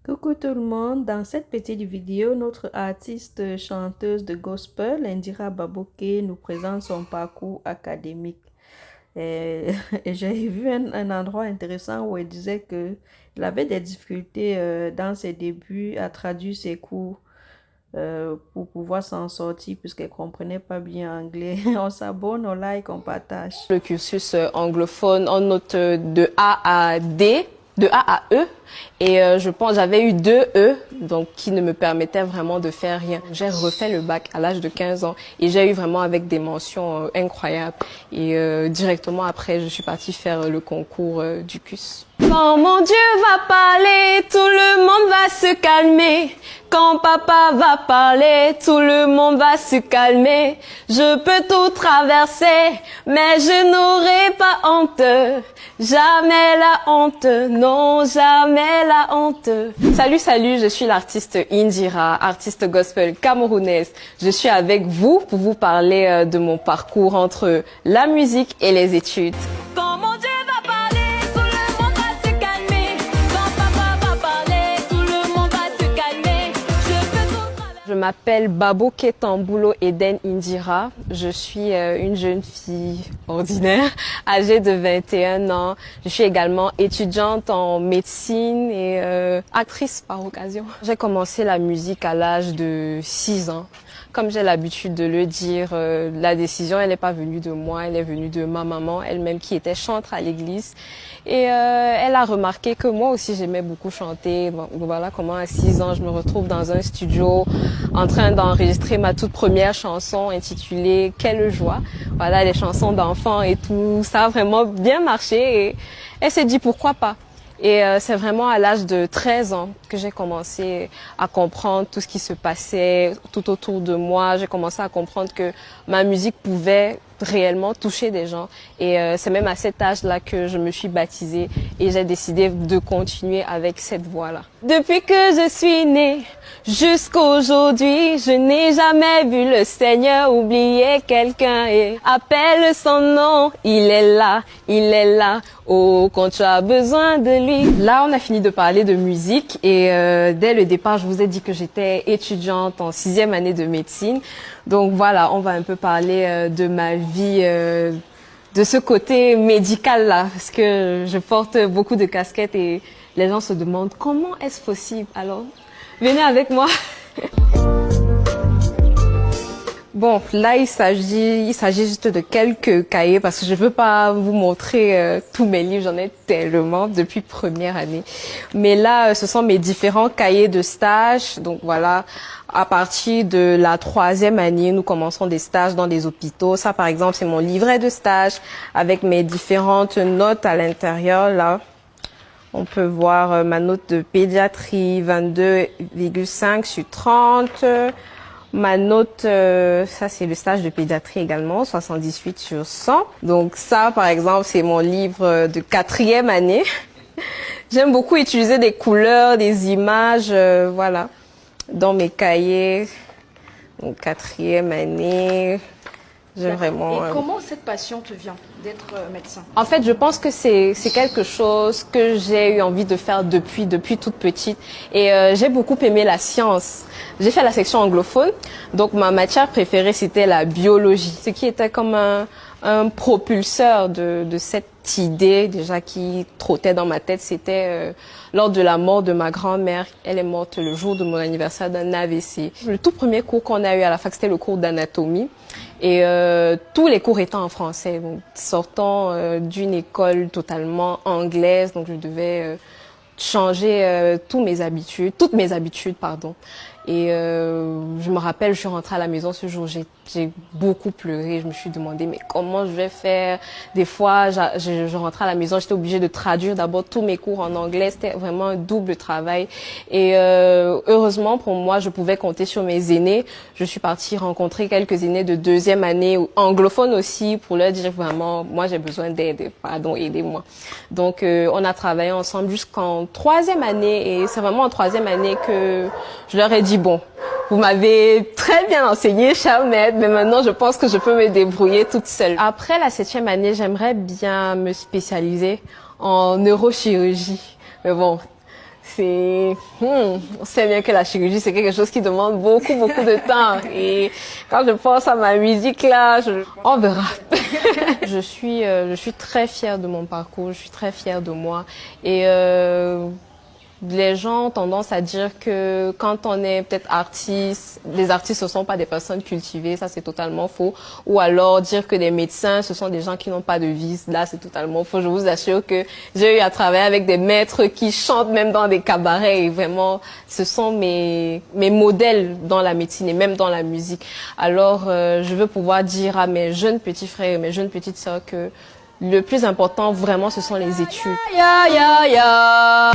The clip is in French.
Coucou tout le monde, dans cette petite vidéo, notre artiste chanteuse de gospel, Indira Baboke, nous présente son parcours académique. Et, et j'ai vu un endroit intéressant où elle disait qu'elle avait des difficultés dans ses débuts à traduire ses cours pour pouvoir s'en sortir puisqu'elle ne comprenait pas bien anglais. On s'abonne, on like, on partage. Le cursus anglophone, on note de A à D, de A à E. Et je pense j'avais eu 2 E, donc qui ne me permettaient vraiment de faire rien. J'ai refait le bac à l'âge de 15 ans et j'ai eu vraiment avec des mentions incroyables. Et directement après, je suis partie faire le concours du CUS. Quand mon Dieu va parler, tout le monde va se calmer. Quand papa va parler, tout le monde va se calmer. Je peux tout traverser, mais je n'aurai pas honte. Jamais la honte, non, jamais la honte. Salut, je suis l'artiste Indira, artiste gospel camerounaise. Je suis avec vous pour vous parler de mon parcours entre la musique et les études. Quand mon Dieu va parler, tout le monde va se calmer. Quand papa va parler, tout le monde va se calmer. Je m'appelle Baboke Tamboulo Eden Indira. Je suis une jeune fille ordinaire, âgée de 21 ans. Je suis également étudiante en médecine et actrice par occasion. J'ai commencé la musique à l'âge de 6 ans. Comme j'ai l'habitude de le dire, la décision, elle n'est pas venue de moi, elle est venue de ma maman, elle-même qui était chantre à l'église. Et elle a remarqué que moi aussi j'aimais beaucoup chanter. Bon, voilà comment à 6 ans je me retrouve dans un studio en train d'enregistrer ma toute première chanson intitulée Quelle joie. Voilà, les chansons d'enfants et tout, ça a vraiment bien marché et elle s'est dit pourquoi pas. Et c'est vraiment à l'âge de 13 ans que j'ai commencé à comprendre tout ce qui se passait tout autour de moi. J'ai commencé à comprendre que ma musique pouvait réellement toucher des gens. Et c'est même à cet âge-là que je me suis baptisée et j'ai décidé de continuer avec cette voie-là. Depuis que je suis née jusqu'aujourd'hui, je n'ai jamais vu le Seigneur oublier quelqu'un et appelle son nom. Il est là, oh, quand tu as besoin de lui. Là, on a fini de parler de musique et dès le départ, je vous ai dit que j'étais étudiante en 6e année de médecine. Donc voilà, on va un peu parler de ma vie, de ce côté médical là, parce que je porte beaucoup de casquettes et les gens se demandent comment est-ce possible. Alors, venez avec moi. Bon, là, il s'agit juste de quelques cahiers parce que je veux pas vous montrer tous mes livres, j'en ai tellement depuis première année. Mais là, ce sont mes différents cahiers de stage. Donc voilà, à partir de la 3e année, nous commençons des stages dans des hôpitaux. Ça, par exemple, c'est mon livret de stage avec mes différentes notes à l'intérieur, là. On peut voir ma note de pédiatrie, 22,5 sur 30. Ma note, ça c'est le stage de pédiatrie également, 78 sur 100. Donc ça, par exemple, c'est mon livre de 4e année. J'aime beaucoup utiliser des couleurs, des images, voilà, dans mes cahiers. Donc 4e année, j'aime vraiment... Et comment cette passion te vient d'être médecin? En fait, je pense que c'est quelque chose que j'ai eu envie de faire depuis toute petite. Et j'ai beaucoup aimé la science. J'ai fait la section anglophone, donc ma matière préférée c'était la biologie, ce qui était comme un propulseur de cette idée déjà qui trottait dans ma tête. C'était lors de la mort de ma grand-mère. Elle est morte le jour de mon anniversaire d'un AVC. Le tout premier cours qu'on a eu à la fac, c'était le cours d'anatomie. Et tous les cours étaient en français. Donc, sortant d'une école totalement anglaise, donc je devais changer toutes mes habitudes, pardon. Et je me rappelle, je suis rentrée à la maison ce jour, j'ai beaucoup pleuré. Je me suis demandé mais comment je vais faire. Des fois, je rentrais à la maison, j'étais obligée de traduire d'abord tous mes cours en anglais. C'était vraiment un double travail. Et heureusement pour moi, je pouvais compter sur mes aînés. Je suis partie rencontrer quelques aînés de 2e année, anglophones aussi, pour leur dire vraiment, moi j'ai besoin d'aide, pardon, aidez-moi. Donc on a travaillé ensemble jusqu'en 3e année et c'est vraiment en 3e année que je leur ai dit bon, vous m'avez très bien enseigné, cher maître, mais maintenant je pense que je peux me débrouiller toute seule. Après la 7e année, j'aimerais bien me spécialiser en neurochirurgie. Mais bon, On sait bien que la chirurgie, c'est quelque chose qui demande beaucoup de temps. Et quand je pense à ma musique là, on verra. Je suis très fière de mon parcours, je suis très fière de moi. Et les gens ont tendance à dire que quand on est peut-être artiste, les artistes ne sont pas des personnes cultivées, ça c'est totalement faux. Ou alors dire que les médecins, ce sont des gens qui n'ont pas de vice, là c'est totalement faux. Je vous assure que j'ai eu à travailler avec des maîtres qui chantent même dans des cabarets et vraiment, ce sont mes modèles dans la médecine et même dans la musique. Alors je veux pouvoir dire à mes jeunes petits frères et mes jeunes petites sœurs que le plus important vraiment ce sont les études. Ya, ya, ya.